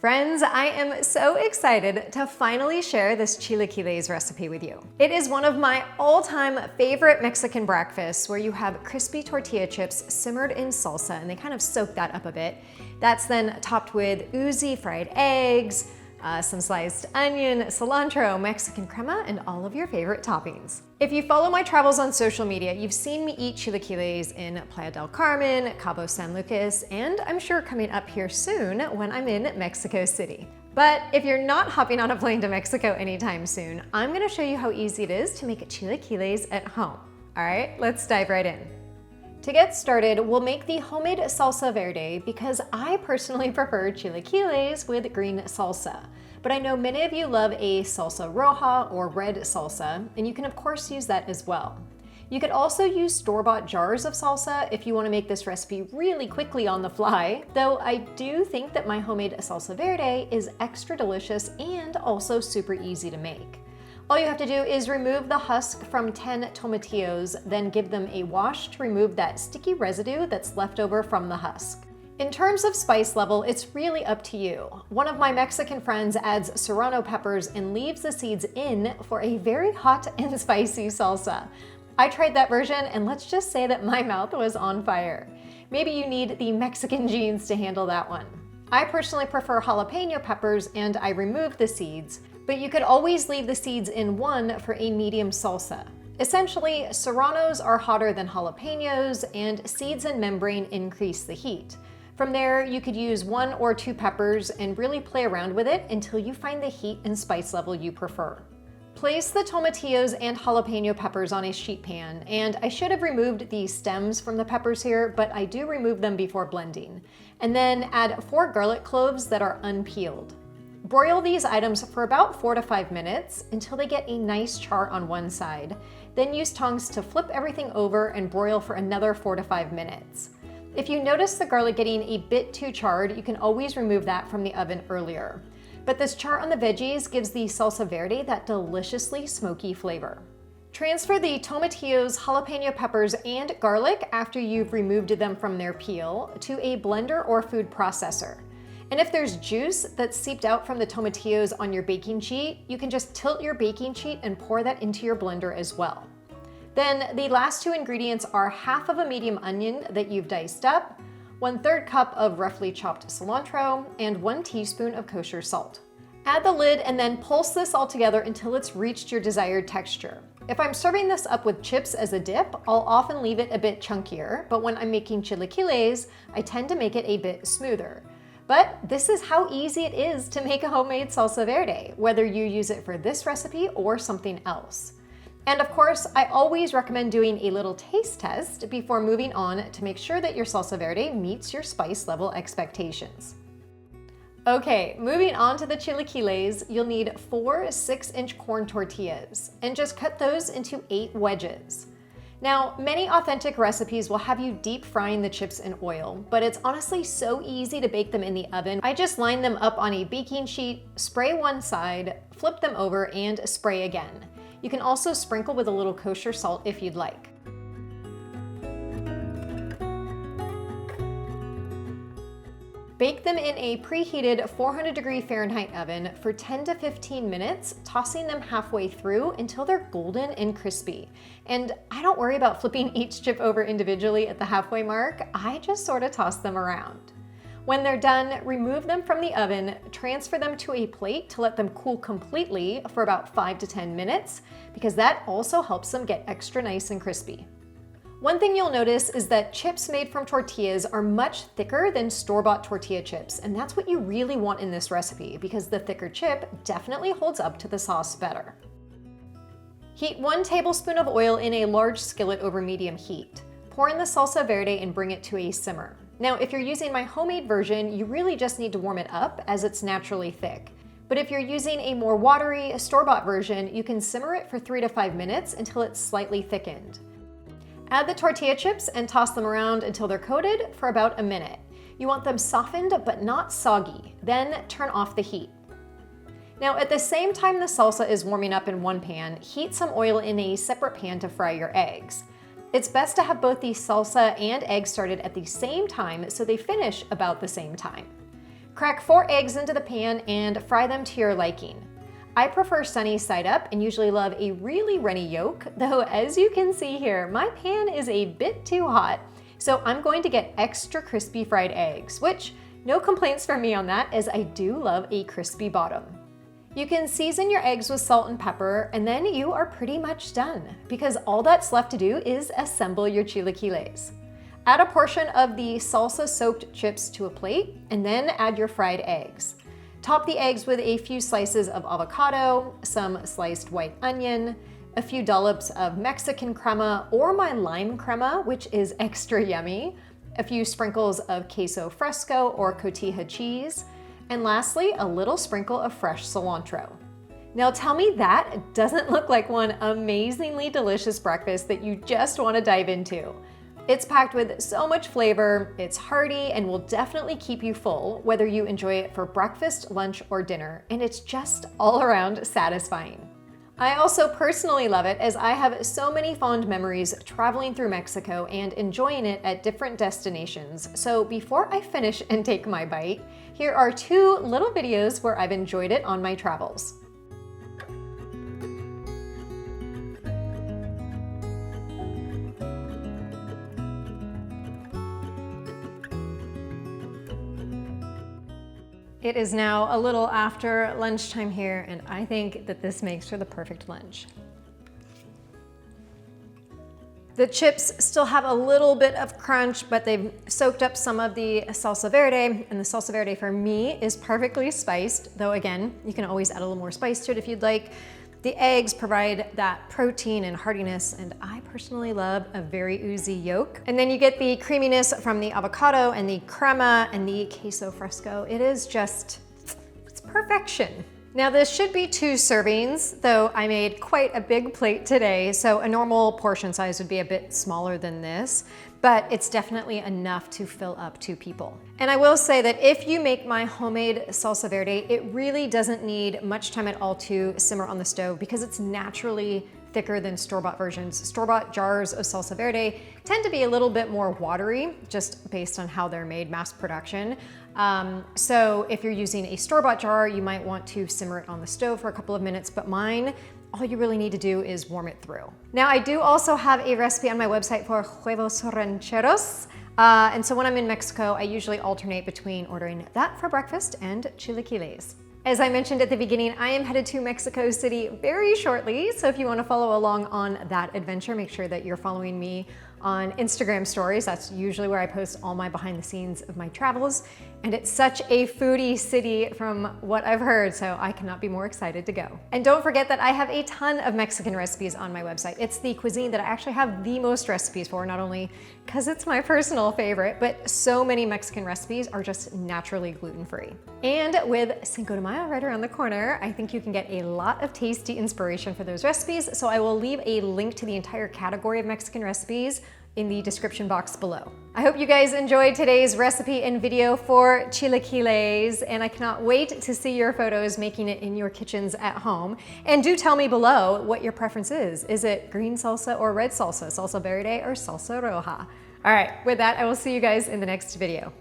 Friends, I am so excited to finally share this chilaquiles recipe with you. It is one of my all-time favorite Mexican breakfasts where you have crispy tortilla chips simmered in salsa and they kind of soak that up a bit. That's then topped with oozy fried eggs, some sliced onion, cilantro, Mexican crema, and all of your favorite toppings. If you follow my travels on social media, you've seen me eat chilaquiles in Playa del Carmen, Cabo San Lucas, and I'm sure coming up here soon when I'm in Mexico City. But if you're not hopping on a plane to Mexico anytime soon, I'm gonna show you how easy it is to make chilaquiles at home. All right, let's dive right in. To get started, we'll make the homemade salsa verde because I personally prefer chilaquiles with green salsa. But I know many of you love a salsa roja or red salsa, and you can of course use that as well. You could also use store-bought jars of salsa if you want to make this recipe really quickly on the fly, though I do think that my homemade salsa verde is extra delicious and also super easy to make. All you have to do is remove the husk from 10 tomatillos, then give them a wash to remove that sticky residue that's left over from the husk. In terms of spice level, it's really up to you. One of my Mexican friends adds serrano peppers and leaves the seeds in for a very hot and spicy salsa. I tried that version and let's just say that my mouth was on fire. Maybe you need the Mexican genes to handle that one. I personally prefer jalapeno peppers and I removed the seeds, but you could always leave the seeds in one for a medium salsa. Essentially, serranos are hotter than jalapenos and seeds and membrane increase the heat. From there, you could use 1 or 2 peppers and really play around with it until you find the heat and spice level you prefer. Place the tomatillos and jalapeno peppers on a sheet pan, and I should have removed the stems from the peppers here, but I do remove them before blending. And then add 4 garlic cloves that are unpeeled. Broil these items for about 4 to 5 minutes until they get a nice char on one side. Then use tongs to flip everything over and broil for another 4 to 5 minutes. If you notice the garlic getting a bit too charred, you can always remove that from the oven earlier. But this char on the veggies gives the salsa verde that deliciously smoky flavor. Transfer the tomatillos, jalapeno peppers, and garlic after you've removed them from their peel to a blender or food processor. And if there's juice that's seeped out from the tomatillos on your baking sheet, you can just tilt your baking sheet and pour that into your blender as well. Then the last 2 ingredients are half of a medium onion that you've diced up, 1/3 cup of roughly chopped cilantro, and 1 teaspoon of kosher salt. Add the lid and then pulse this all together until it's reached your desired texture. If I'm serving this up with chips as a dip, I'll often leave it a bit chunkier, but when I'm making chilaquiles, I tend to make it a bit smoother. But this is how easy it is to make a homemade salsa verde, whether you use it for this recipe or something else. And of course, I always recommend doing a little taste test before moving on to make sure that your salsa verde meets your spice level expectations. Okay, moving on to the chilaquiles, you'll need 4 6-inch corn tortillas, and just cut those into 8 wedges. Now, many authentic recipes will have you deep frying the chips in oil, but it's honestly so easy to bake them in the oven. I just line them up on a baking sheet, spray one side, flip them over, and spray again. You can also sprinkle with a little kosher salt if you'd like. Bake them in a preheated 400-degree Fahrenheit oven for 10 to 15 minutes, tossing them halfway through until they're golden and crispy. And I don't worry about flipping each chip over individually at the halfway mark, I just sort of toss them around. When they're done, remove them from the oven, transfer them to a plate to let them cool completely for about 5 to 10 minutes, because that also helps them get extra nice and crispy. One thing you'll notice is that chips made from tortillas are much thicker than store-bought tortilla chips, and that's what you really want in this recipe because the thicker chip definitely holds up to the sauce better. Heat 1 tablespoon of oil in a large skillet over medium heat. Pour in the salsa verde and bring it to a simmer. Now, if you're using my homemade version, you really just need to warm it up as it's naturally thick. But if you're using a more watery, store-bought version, you can simmer it for 3 to 5 minutes until it's slightly thickened. Add the tortilla chips and toss them around until they're coated for about a minute. You want them softened but not soggy. Then turn off the heat. Now, at the same time the salsa is warming up in one pan, heat some oil in a separate pan to fry your eggs. It's best to have both the salsa and eggs started at the same time so they finish about the same time. Crack 4 eggs into the pan and fry them to your liking. I prefer sunny side up and usually love a really runny yolk, though as you can see here, my pan is a bit too hot. So I'm going to get extra crispy fried eggs, which no complaints from me on that, as I do love a crispy bottom. You can season your eggs with salt and pepper, and then you are pretty much done, because all that's left to do is assemble your chilaquiles. Add a portion of the salsa soaked chips to a plate, and then add your fried eggs. Top the eggs with a few slices of avocado, some sliced white onion, a few dollops of Mexican crema or my lime crema, which is extra yummy, a few sprinkles of queso fresco or cotija cheese, and lastly, a little sprinkle of fresh cilantro. Now tell me that doesn't look like one amazingly delicious breakfast that you just want to dive into. It's packed with so much flavor, it's hearty, and will definitely keep you full, whether you enjoy it for breakfast, lunch, or dinner, and it's just all around satisfying. I also personally love it, as I have so many fond memories traveling through Mexico and enjoying it at different destinations. So before I finish and take my bite, here are 2 little videos where I've enjoyed it on my travels. It is now a little after lunchtime here, and I think that this makes for the perfect lunch. The chips still have a little bit of crunch, but they've soaked up some of the salsa verde, and the salsa verde for me is perfectly spiced, though again, you can always add a little more spice to it if you'd like. The eggs provide that protein and heartiness, and I personally love a very oozy yolk. And then you get the creaminess from the avocado and the crema and the queso fresco. It is just, it's perfection. Now this should be 2 servings, though I made quite a big plate today, so a normal portion size would be a bit smaller than this, but it's definitely enough to fill up 2 people. And I will say that if you make my homemade salsa verde, it really doesn't need much time at all to simmer on the stove because it's naturally thicker than store-bought versions. Store-bought jars of salsa verde tend to be a little bit more watery, just based on how they're made, mass production. So if you're using a store-bought jar, you might want to simmer it on the stove for a couple of minutes, but mine, all you really need to do is warm it through. Now I do also have a recipe on my website for huevos rancheros. And so when I'm in Mexico, I usually alternate between ordering that for breakfast and chilaquiles. As I mentioned at the beginning, I am headed to Mexico City very shortly, so if you want to follow along on that adventure, make sure that you're following me on Instagram stories. That's usually where I post all my behind the scenes of my travels. And it's such a foodie city from what I've heard, so I cannot be more excited to go. And don't forget that I have a ton of Mexican recipes on my website. It's the cuisine that I actually have the most recipes for, not only because it's my personal favorite, but so many Mexican recipes are just naturally gluten-free. And with Cinco de Mayo right around the corner, I think you can get a lot of tasty inspiration for those recipes, so I will leave a link to the entire category of Mexican recipes in the description box below. I hope you guys enjoyed today's recipe and video for chilaquiles, and I cannot wait to see your photos making it in your kitchens at home. And do tell me below what your preference is. Is it green salsa or red salsa, salsa verde or salsa roja? All right, with that, I will see you guys in the next video.